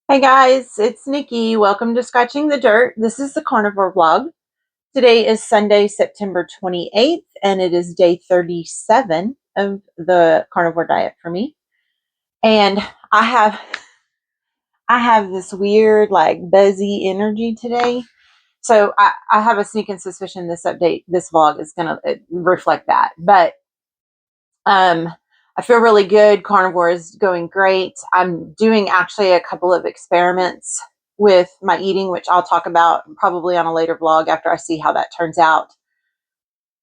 Hey guys, it's Nikki. Welcome to Scratching the Dirt. This is the Carnivore vlog. Today is Sunday, September 28th, and it is day 37 of the carnivore diet for me. And I have I have this weird, like, buzzy energy today. So I have a sneaking suspicion this vlog is gonna reflect that. But um I feel really good. Carnivore is going great. I'm doing actually a couple of experiments with my eating, which I'll talk about probably on a later vlog after I see how that turns out.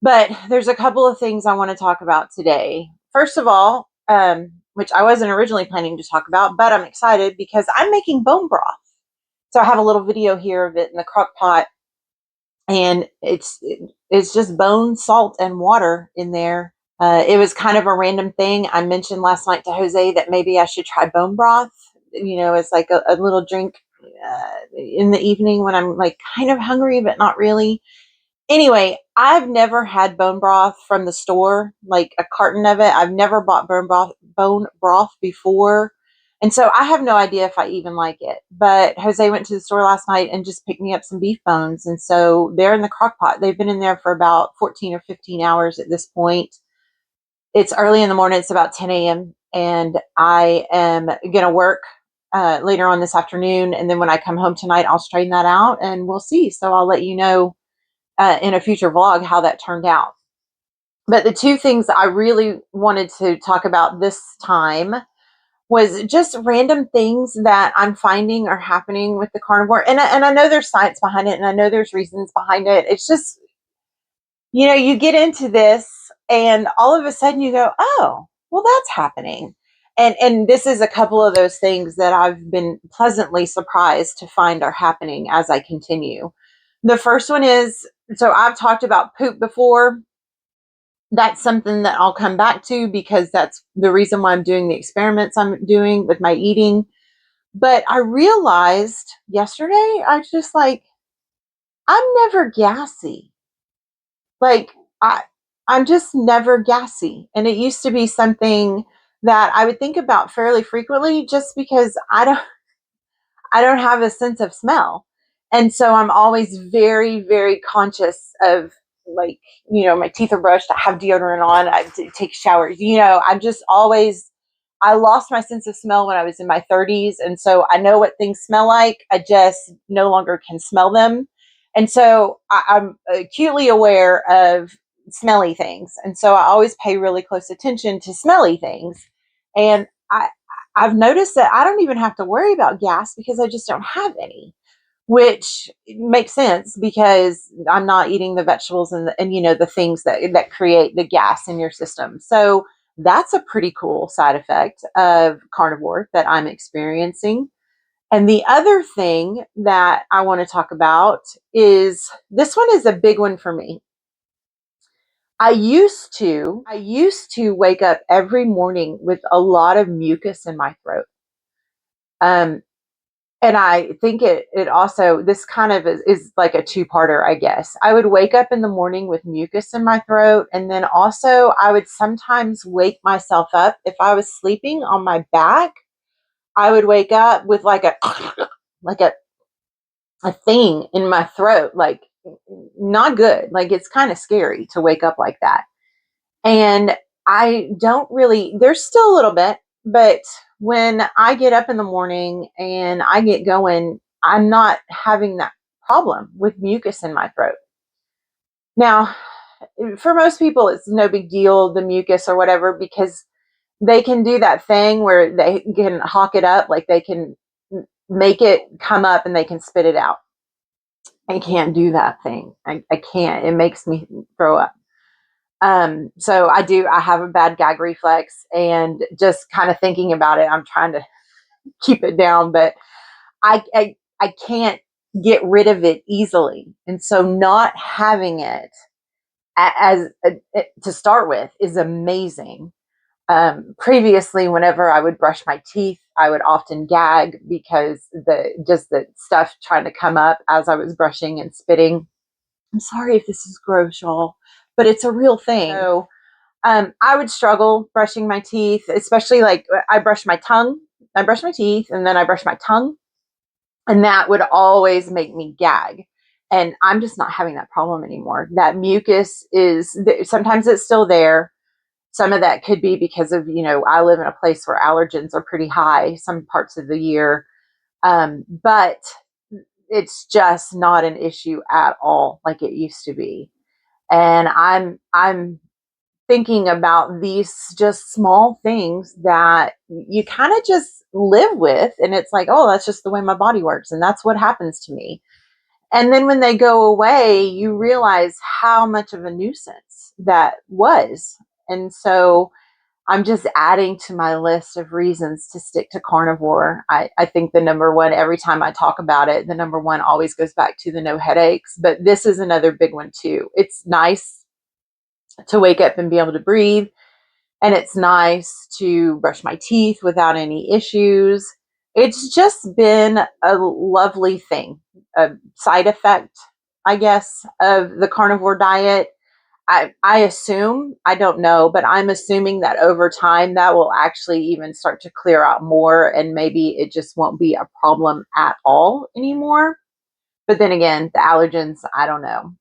But there's a couple of things I want to talk about today. First of all, which I wasn't originally planning to talk about, but I'm excited because I'm making bone broth. So I have a little video here of it in the crock pot, and it's just bone, salt, and water in there. It was kind of a random thing. I mentioned last night to Jose that maybe I should try bone broth, as like a little drink in the evening when I'm like kind of hungry, but not really. Anyway, I've never had bone broth from the store, like a carton of it. I've never bought bone broth before. And so I have no idea if I even like it. But Jose went to the store last night and just picked me up some beef bones. And so they're in the crock pot. They've been in there for about 14 or 15 hours at this point. It's early in the morning. It's about 10 a.m. And I am going to work later on this afternoon. And then when I come home tonight, I'll straighten that out and we'll see. So I'll let you know in a future vlog how that turned out. But the two things I really wanted to talk about this time was just random things that I'm finding are happening with the carnivore. And I know there's science behind it and I know there's reasons behind it. It's just, you get into this and all of a sudden you go, oh, well, that's happening. And this is a couple of those things that I've been pleasantly surprised to find are happening as I continue. The first one is, so I've talked about poop before. That's something that I'll come back to because that's the reason why I'm doing the experiments I'm doing with my eating. But I realized yesterday, I just like, I'm never gassy. Like, I, I'm just never gassy. And it used to be something that I would think about fairly frequently just because I don't have a sense of smell. And so I'm always very, very conscious of, like, my teeth are brushed, I have deodorant on, I take showers. I'm just always, I lost my sense of smell when I was in my 30s. And so I know what things smell like. I just no longer can smell them. And so I'm acutely aware of smelly things. And so I always pay really close attention to smelly things. And I've noticed that I don't even have to worry about gas because I just don't have any, which makes sense because I'm not eating the vegetables and the things that create the gas in your system. So that's a pretty cool side effect of carnivore that I'm experiencing. And the other thing that I want to talk about is, this one is a big one for me. I used to wake up every morning with a lot of mucus in my throat. Um, and I think it also, this kind of is like a two-parter, I guess. I would wake up in the morning with mucus in my throat, and then also I would sometimes wake myself up if I was sleeping on my back. I would wake up with like a like a thing in my throat, like not good. Like, it's kind of scary to wake up like that. And I don't really, there's still a little bit, but when I get up in the morning and I get going, I'm not having that problem with mucus in my throat. Now, for most people, it's no big deal, the mucus or whatever, because they can do that thing where they can hawk it up, like they can make it come up and they can spit it out. I can't do that thing. I can't. It makes me throw up. So I have a bad gag reflex, and just kind of thinking about it, I'm trying to keep it down, but I can't get rid of it easily. And so not having it to start with is amazing. Previously, whenever I would brush my teeth, I would often gag because the stuff trying to come up as I was brushing and spitting. I'm sorry if this is gross, y'all, but it's a real thing. So I would struggle brushing my teeth, especially like I brush my tongue. I brush my teeth and then I brush my tongue. And that would always make me gag. And I'm just not having that problem anymore. That mucus is, sometimes it's still there. Some of that could be because of, I live in a place where allergens are pretty high some parts of the year. But it's just not an issue at all like it used to be. And I'm thinking about these just small things that you kind of just live with, and it's like, oh, that's just the way my body works and that's what happens to me. And then when they go away, you realize how much of a nuisance that was. And so I'm just adding to my list of reasons to stick to carnivore. I think the number one, every time I talk about it, the number one always goes back to the no headaches. But this is another big one too. It's nice to wake up and be able to breathe. And it's nice to brush my teeth without any issues. It's just been a lovely thing, a side effect, I guess, of the carnivore diet. I assume, I don't know, but I'm assuming that over time that will actually even start to clear out more, and maybe it just won't be a problem at all anymore. But then again, the allergens, I don't know.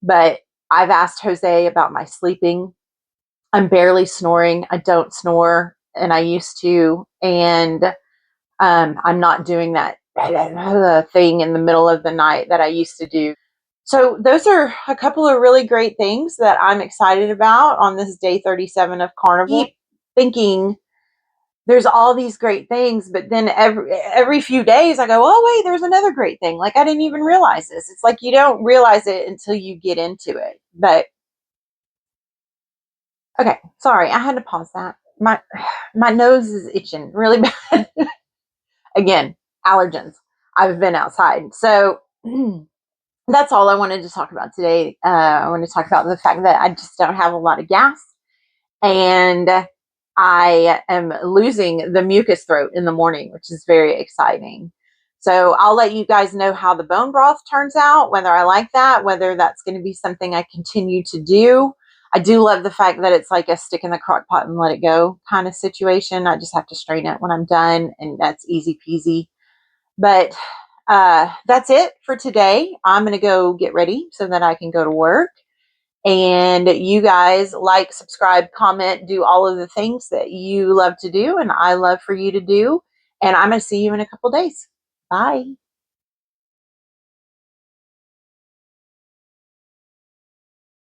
But I've asked Jose about my sleeping. I'm barely snoring. I don't snore, and I used to. And I'm not doing that thing in the middle of the night that I used to do. So those are a couple of really great things that I'm excited about on this day 37 of carnivore. Keep thinking there's all these great things, but then every few days I go, oh wait, there's another great thing. Like I didn't even realize this. It's like you don't realize it until you get into it. But okay, sorry, I had to pause that. My nose is itching really bad. Again, allergens. I've been outside. So that's all I wanted to talk about today. I want to talk about the fact that I just don't have a lot of gas, and I am losing the mucus throat in the morning, which is very exciting. So I'll let you guys know how the bone broth turns out, whether I like that, whether that's going to be something I continue to do. I do love the fact that it's like a stick in the crock pot and let it go kind of situation. I just have to strain it when I'm done, and that's easy peasy. But that's it for today. I'm going to go get ready so that I can go to work. And you guys like, subscribe, comment, do all of the things that you love to do and I love for you to do. And I'm going to see you in a couple days. Bye.